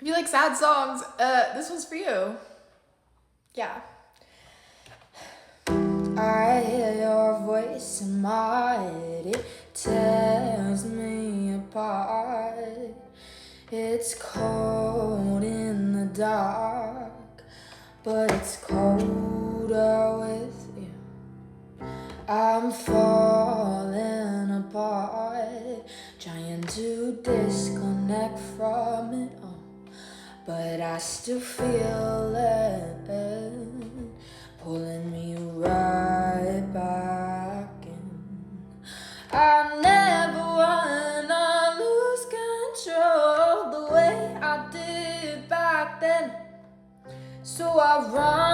If you like sad songs, this one's for you. Yeah. I hear your voice in my head, it tears me apart. It's cold in the dark, but it's colder with you. I'm falling apart, trying to disconnect from it all, but I still feel it pulling me right back in. I never wanna lose control the way I did back then, so I run